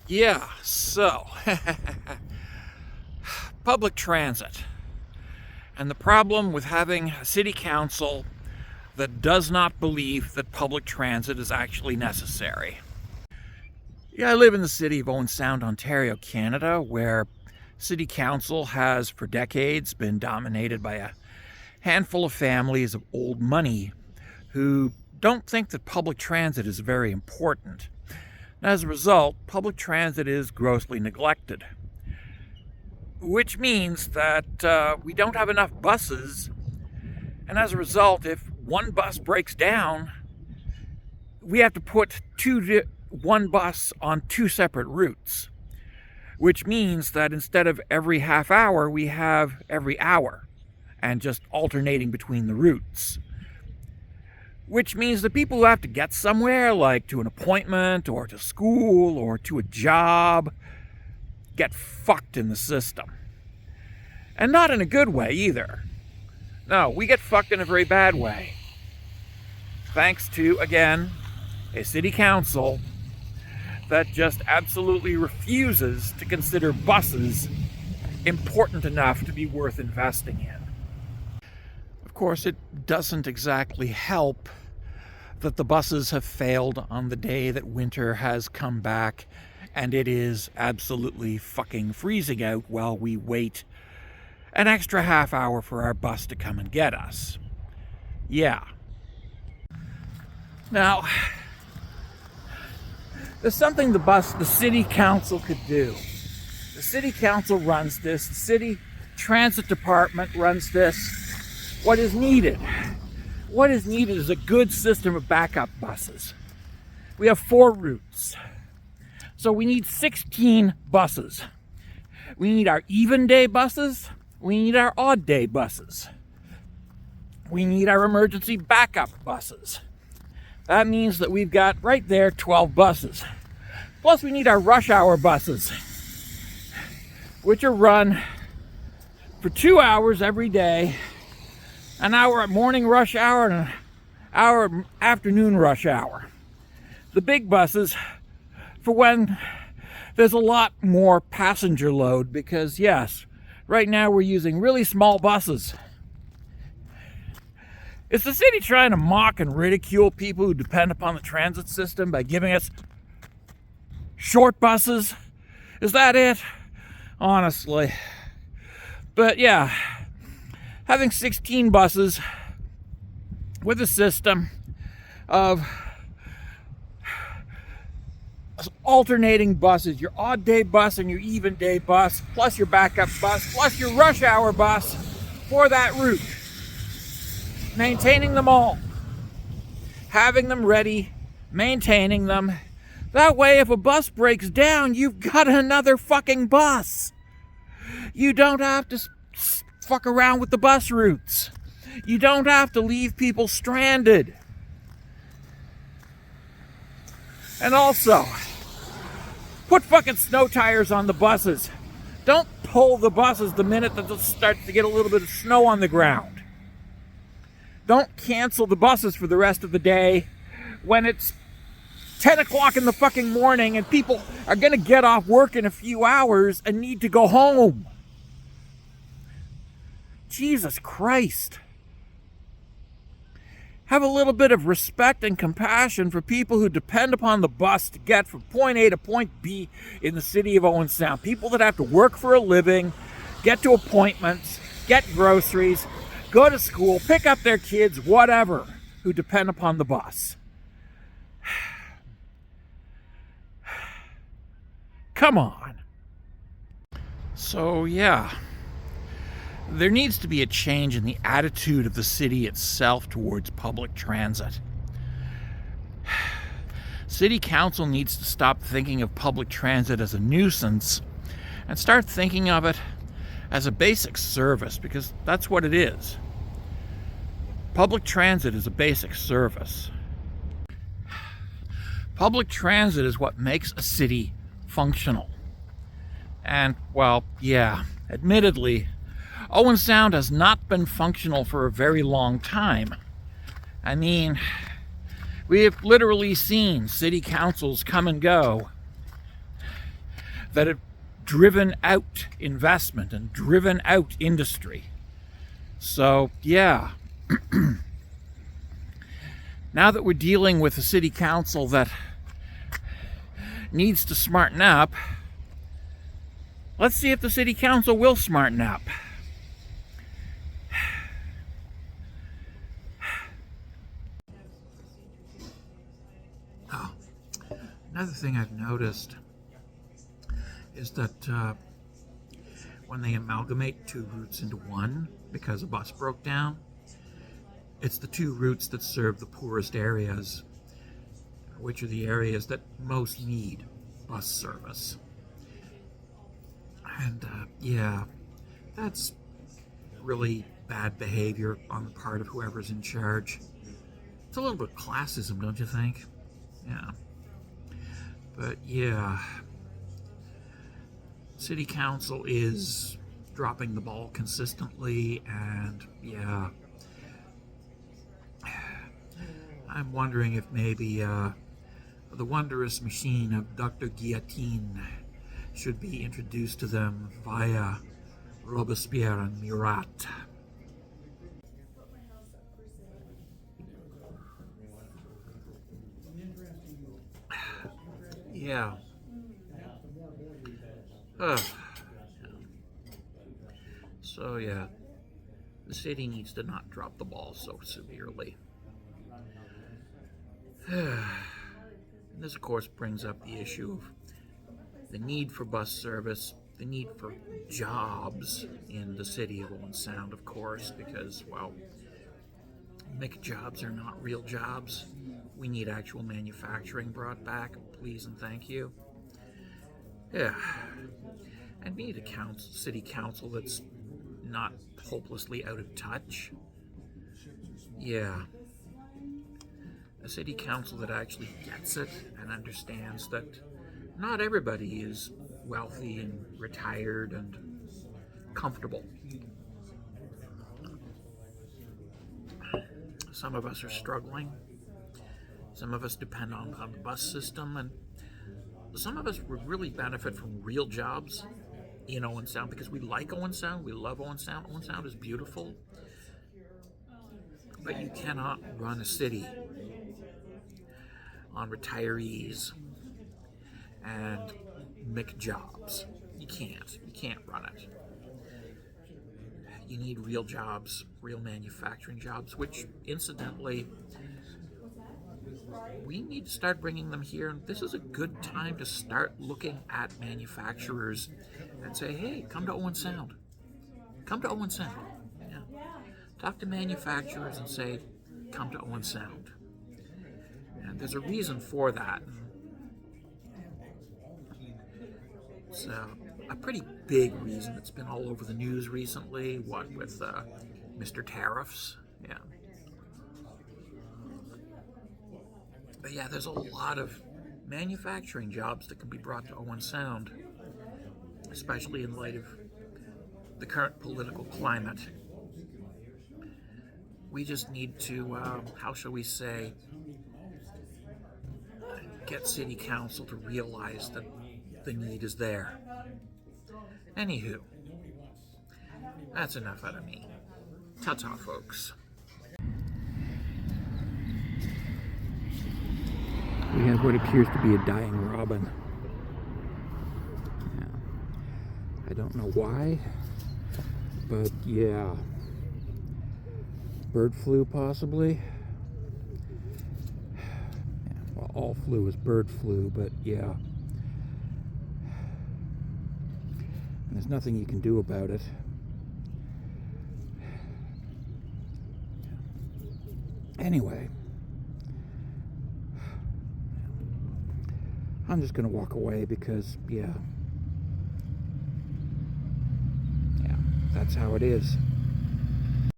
Yeah, so public transit. And the problem with having a city council that does not believe that public transit is actually necessary. Yeah, I live in the city of Owen Sound, Ontario, Canada, where city council has for decades been dominated by a handful of families of old money who don't think that public transit is very important. And as a result, public transit is grossly neglected, which means that we don't have enough buses. And as a result, if one bus breaks down, we have to put one bus on two separate routes, which means that instead of every half hour, we have every hour and just alternating between the routes. Which means that people who have to get somewhere, like to an appointment or to school or to a job, get fucked in the system. And not in a good way either. No, we get fucked in a very bad way. Thanks to, again, a city council that just absolutely refuses to consider buses important enough to be worth investing in. Of course, it doesn't exactly help that the buses have failed on the day that winter has come back and it is absolutely fucking freezing out while we wait an extra half hour for our bus to come and get us. Yeah. Now, there's something the city council could do. The city council runs this, the city transit department runs this. What is needed? What is needed is a good system of backup buses. We have 4 routes. So we need 16 buses. We need our even day buses. We need our odd day buses. We need our emergency backup buses. That means that we've got right there 12 buses. Plus we need our rush hour buses, which are run for 2 hours every day, an hour at morning rush hour and an hour at afternoon rush hour. The big buses for when there's a lot more passenger load, because yes, right now we're using really small buses. Is the city trying to mock and ridicule people who depend upon the transit system by giving us short buses? Is that it? Honestly. But yeah, having 16 buses with a system of alternating buses, your odd day bus and your even day bus, plus your backup bus, plus your rush hour bus for that route. Maintaining them all. Having them ready, maintaining them. That way, if a bus breaks down, you've got another fucking bus. You don't have to fuck around with the bus routes. You don't have to leave people stranded. And also, put fucking snow tires on the buses. Don't pull the buses the minute that it starts to get a little bit of snow on the ground. Don't cancel the buses for the rest of the day when it's 10 o'clock in the fucking morning and people are going to get off work in a few hours and need to go home. Jesus Christ. Have a little bit of respect and compassion for people who depend upon the bus to get from point A to point B in the city of Owen Sound. People that have to work for a living, get to appointments, get groceries, go to school, pick up their kids, whatever, who depend upon the bus. Come on. So, yeah. There needs to be a change in the attitude of the city itself towards public transit. City council needs to stop thinking of public transit as a nuisance and start thinking of it as a basic service, because that's what it is. Public transit is a basic service. Public transit is what makes a city functional. And, well, yeah, admittedly, Owen Sound has not been functional for a very long time. I mean, we have literally seen city councils come and go that have driven out investment and driven out industry. So, yeah. Now that we're dealing with a city council that needs to smarten up, let's see if the city council will smarten up. Oh, another thing I've noticed is that when they amalgamate two routes into one because a bus broke down, it's the two routes that serve the poorest areas, which are the areas that most need bus service. And yeah, that's really bad behavior on the part of whoever's in charge. It's a little bit of classism, don't you think? Yeah. But yeah, city council is dropping the ball consistently, and yeah, I'm wondering if maybe the wondrous machine of Dr. Guillotine should be introduced to them via Robespierre and Murat. Yeah. So yeah, the city needs to not drop the ball so severely. And this, of course, brings up the issue of the need for bus service, the need for jobs in the city of Owen Sound, of course, because, well, McJobs are not real jobs. We need actual manufacturing brought back, please and thank you. Yeah. And we need a city council that's not hopelessly out of touch. Yeah. A city council that actually gets it and understands that not everybody is wealthy and retired and comfortable. Some of us are struggling. Some of us depend on the bus system, and some of us would really benefit from real jobs in Owen Sound because we like Owen Sound, we love Owen Sound. Owen Sound is beautiful, but you cannot run a city on retirees and McJobs. You can't run it. You need real jobs, real manufacturing jobs, which incidentally, we need to start bringing them here. This is a good time to start looking at manufacturers and say, hey, come to Owen Sound. Come to Owen Sound. Yeah. Talk to manufacturers and say, come to Owen Sound. And there's a reason for that. It's a pretty big reason. It's been all over the news recently, what with Mr. Tariffs. Yeah. But yeah, there's a lot of manufacturing jobs that can be brought to Owen Sound, especially in light of the current political climate. We just need to, how shall we say, get City Council to realize that the need is there. Anywho, that's enough out of me. Ta-ta, folks. We have what appears to be a dying robin. Yeah. I don't know why, but yeah. Bird flu, possibly. Yeah, well, all flu is bird flu, but yeah. And there's nothing you can do about it. Anyway. I'm just going to walk away because, yeah, that's how it is.